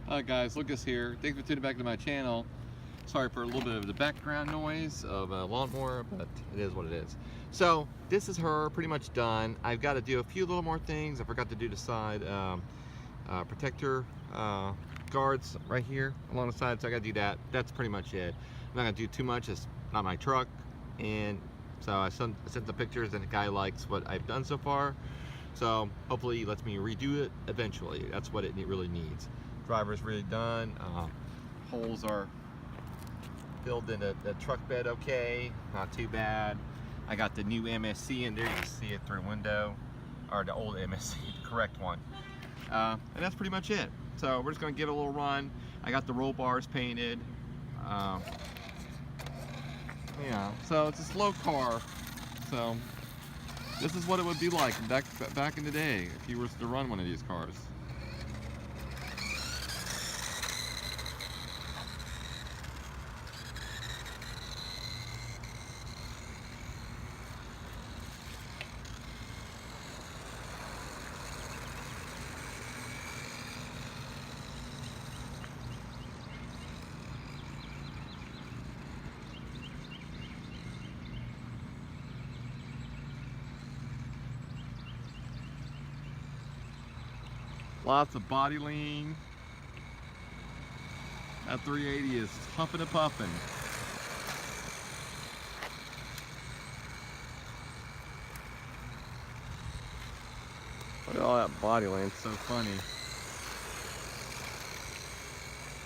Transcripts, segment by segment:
Hi guys, Lucas here. Thanks for tuning back to my channel. Sorry for a little bit of the background noise of a lawnmower, but it is what it is. So this is her pretty much done. I've got to do a few little more things. I forgot to do the side protector guards right here along the side, so I got to do that. That's pretty much it. I'm not going to do too much. It's not my truck, and so I sent the pictures, and the guy likes what I've done so far. So hopefully he lets me redo it eventually. That's what it really needs. Driver's really done. Holes are filled in the truck bed okay, not too bad. I got the new MSC in there. You can see it through a window, or the old MSC, the correct one. And that's pretty much it. So we're just gonna give it a little run. I got the roll bars painted. Yeah, so it's a slow car. So this is what it would be like back in the day if you were to run one of these cars. Lots of body lean. That 380 is huffing and puffing. Look at all that body lean, it's so funny.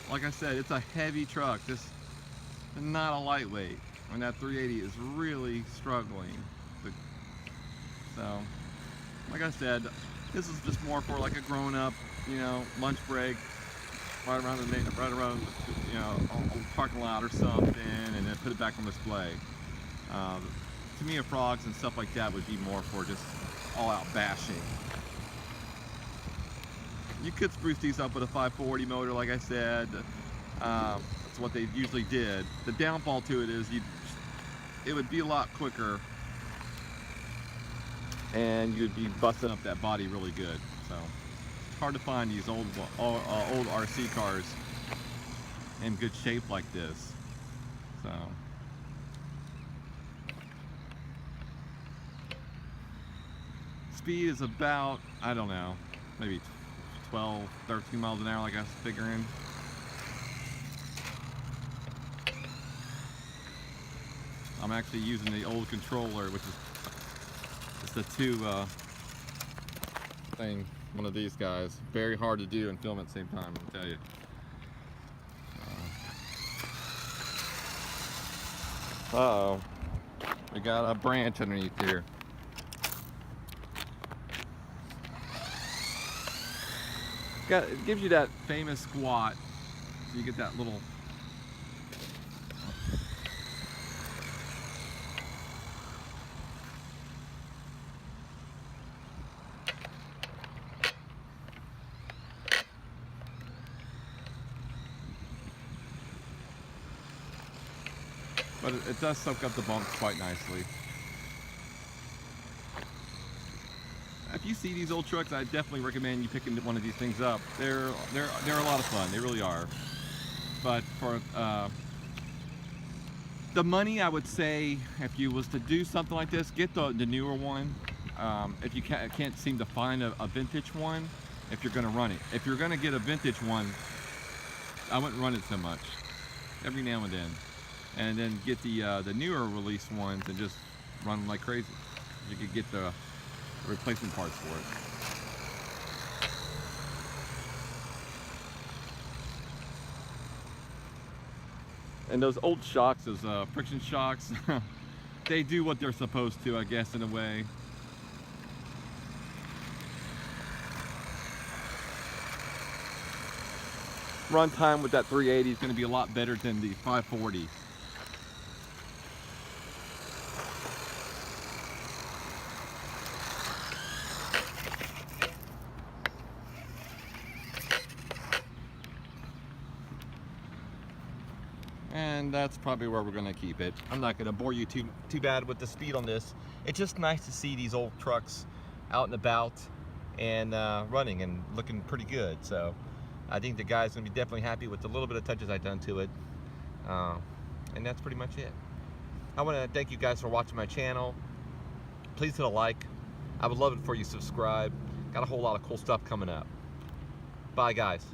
Like I said, it's a heavy truck. This is not a lightweight. And that 380 is really struggling. So, like I said, this is just more for like a grown-up, you know, lunch break, right around you know, on the parking lot or something, and then put it back on display. Tamiya frogs and stuff like that would be more for just all-out bashing. You could spruce these up with a 540 motor, like I said. That's what they usually did. The downfall to it is it would be a lot quicker, and you'd be busting up that body really good. So it's hard to find these old RC cars in good shape like this. So speed is about, I don't know, maybe 12, 13 miles an hour, like I was figuring. I'm actually using the old controller, which is the two thing, one of these guys. Very hard to do and film at the same time, I'll tell you. Uh-oh, we got a branch underneath here. It gives you that famous squat, so you get that little. But it does soak up the bumps quite nicely. If you see these old trucks, I definitely recommend you picking one of these things up. They're a lot of fun. They really are. But for the money, I would say if you was to do something like this, get the newer one. If you can't seem to find a vintage one, if you're going to run it. If you're going to get a vintage one, I wouldn't run it so much. Every now and then. And then get the newer release ones and just run them like crazy. You could get the replacement parts for it. And those old shocks, those friction shocks, they do what they're supposed to, I guess, in a way. Run time with that 380 is going to be a lot better than the 540. And that's probably where we're going to keep it. I'm not going to bore you too bad with the speed on this. It's just nice to see these old trucks out and about and running and looking pretty good. So I think the guy's gonna be definitely happy with the little bit of touches I've done to it. And that's pretty much it. I wanna thank you guys for watching my channel. Please hit a like. I would love it for you to subscribe. Got a whole lot of cool stuff coming up. Bye guys.